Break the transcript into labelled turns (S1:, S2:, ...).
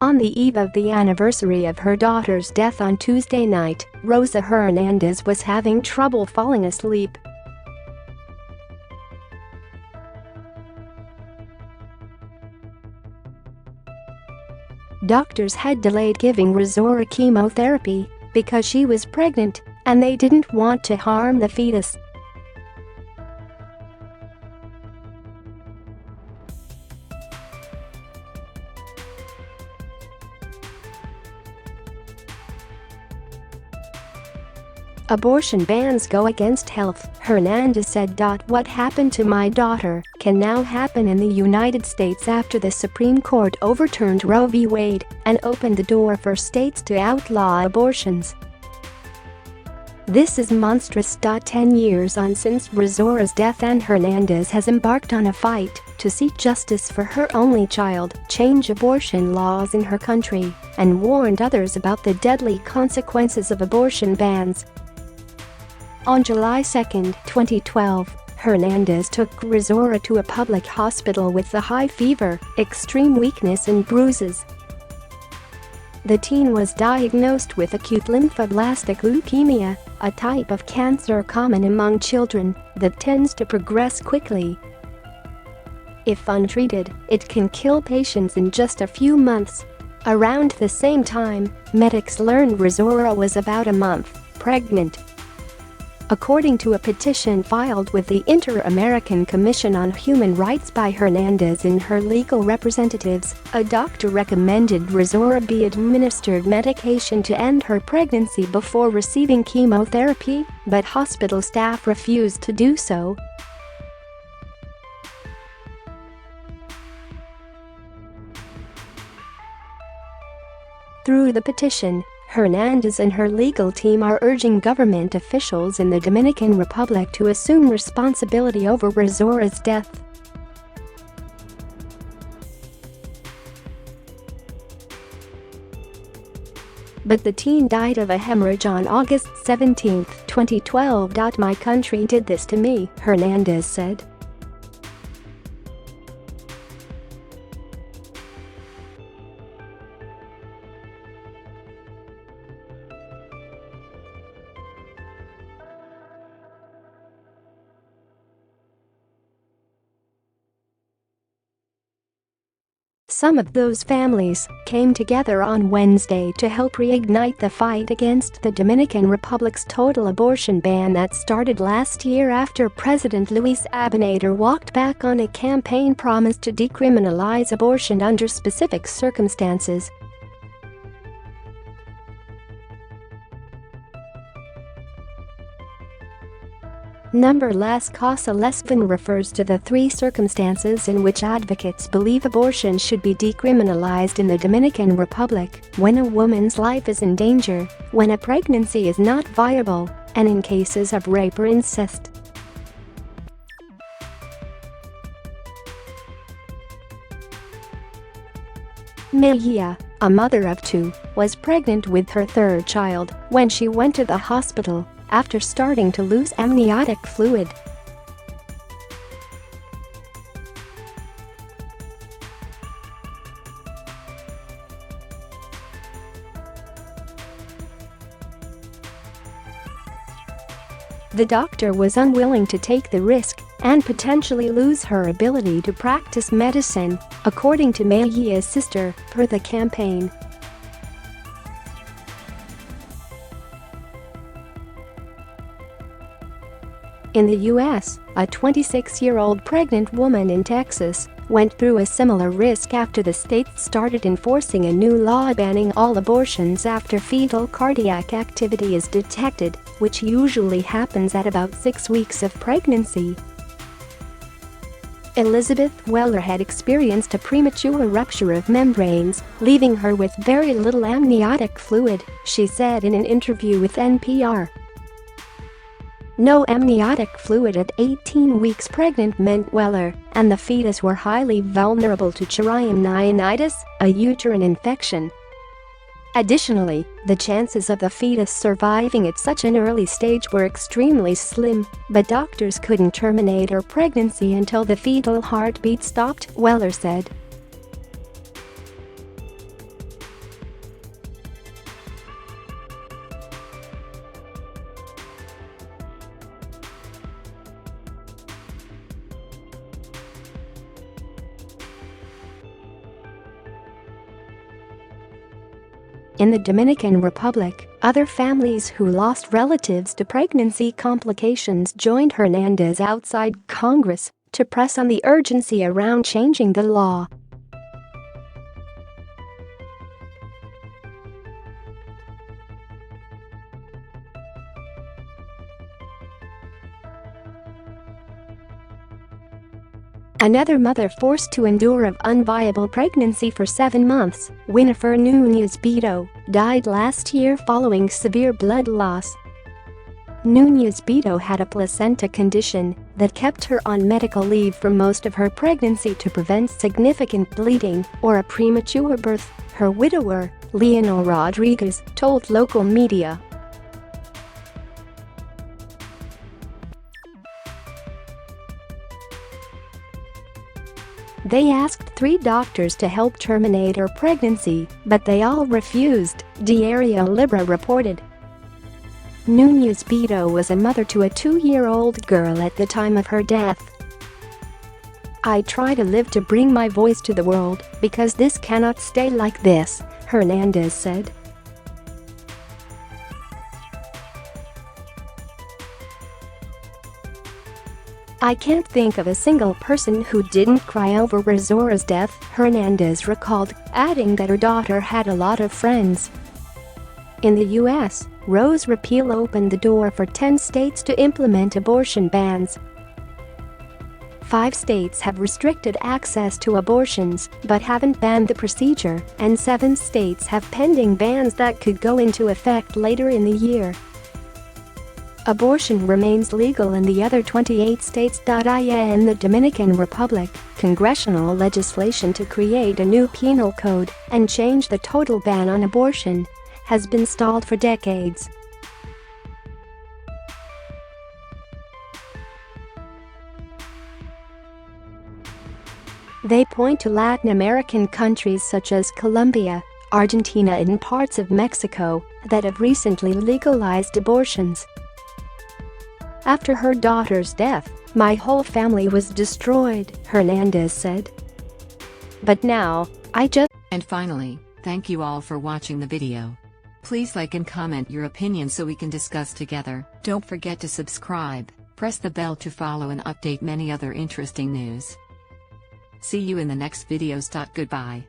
S1: On the eve of the anniversary of her daughter's death on Tuesday night, Rosa Hernández was having trouble falling asleep. Doctors had delayed giving Rosaura chemotherapy because she was pregnant and they didn't want to harm the fetus. Abortion bans go against health, Hernández said. What happened to my daughter can now happen in the United States after the Supreme Court overturned Roe v. Wade and opened the door for states to outlaw abortions. This is monstrous. 10 years on since Rosaura's death, and Hernández has embarked on a fight to seek justice for her only child, change abortion laws in her country, and warned others about the deadly consequences of abortion bans. On July 2, 2012, Hernández took Rosaura to a public hospital with a high fever, extreme weakness and bruises. The teen was diagnosed with acute lymphoblastic leukemia, a type of cancer common among children that tends to progress quickly. If untreated, it can kill patients in just a few months. Around the same time, medics learned Rosaura was about a month pregnant. According to a petition filed with the Inter-American Commission on Human Rights by Hernández and her legal representatives, a doctor recommended Rosaura be administered medication to end her pregnancy before receiving chemotherapy, but hospital staff refused to do so. Through the petition, Hernández and her legal team are urging government officials in the Dominican Republic to assume responsibility over Rosaura's death. But the teen died of a hemorrhage on August 17, 2012. My country did this to me, Hernández said. Some of those families came together on Wednesday to help reignite the fight against the Dominican Republic's total abortion ban that started last year after President Luis Abinader walked back on a campaign promise to decriminalize abortion under specific circumstances. Number Las Casa Lesbian refers to the three circumstances in which advocates believe abortion should be decriminalized in the Dominican Republic: when a woman's life is in danger, when a pregnancy is not viable, and in cases of rape or incest. Mejia, a mother of two, was pregnant with her third child when she went to the hospital after starting to lose amniotic fluid. The doctor was unwilling to take the risk and potentially lose her ability to practice medicine, according to Mejia's sister, per the campaign. In the U.S., a 26-year-old pregnant woman in Texas went through a similar risk after the state started enforcing a new law banning all abortions after fetal cardiac activity is detected, which usually happens at about 6 weeks of pregnancy. Elizabeth Weller had experienced a premature rupture of membranes, leaving her with very little amniotic fluid, she said in an interview with NPR. No amniotic fluid at 18 weeks pregnant, meant Weller, and the fetus were highly vulnerable to choriamnionitis, a uterine infection. Additionally, the chances of the fetus surviving at such an early stage were extremely slim, but doctors couldn't terminate her pregnancy until the fetal heartbeat stopped, Weller said. In the Dominican Republic, other families who lost relatives to pregnancy complications joined Hernández outside Congress to press on the urgency around changing the law. Another mother forced to endure an unviable pregnancy for 7 months, Winifred Núñez-Beto, died last year following severe blood loss. Núñez-Beto had a placenta condition that kept her on medical leave for most of her pregnancy to prevent significant bleeding or a premature birth, her widower, Leonor Rodriguez, told local media. They asked 3 doctors to help terminate her pregnancy, but they all refused, Diario Libre reported. Núñez-Beto was a mother to a 2-year-old girl at the time of her death. "I try to live to bring my voice to the world, because this cannot stay like this," Hernández said. "I can't think of a single person who didn't cry over Rosaura's death," Hernández recalled, adding that her daughter had a lot of friends. In the U.S., Roe's repeal opened the door for 10 states to implement abortion bans. 5 states have restricted access to abortions but haven't banned the procedure, and 7 states have pending bans that could go into effect later in the year. Abortion remains legal in the other 28 states. In the Dominican Republic, congressional legislation to create a new penal code and change the total ban on abortion has been stalled for decades. They point to Latin American countries such as Colombia, Argentina and parts of Mexico that have recently legalized abortions. "After her daughter's death, my whole family was destroyed," Hernández said. "But now, I just..."
S2: And finally, thank you all for watching the video. Please like and comment your opinion so we can discuss together. Don't forget to subscribe, press the bell to follow and update many other interesting news. See you in the next videos. Goodbye.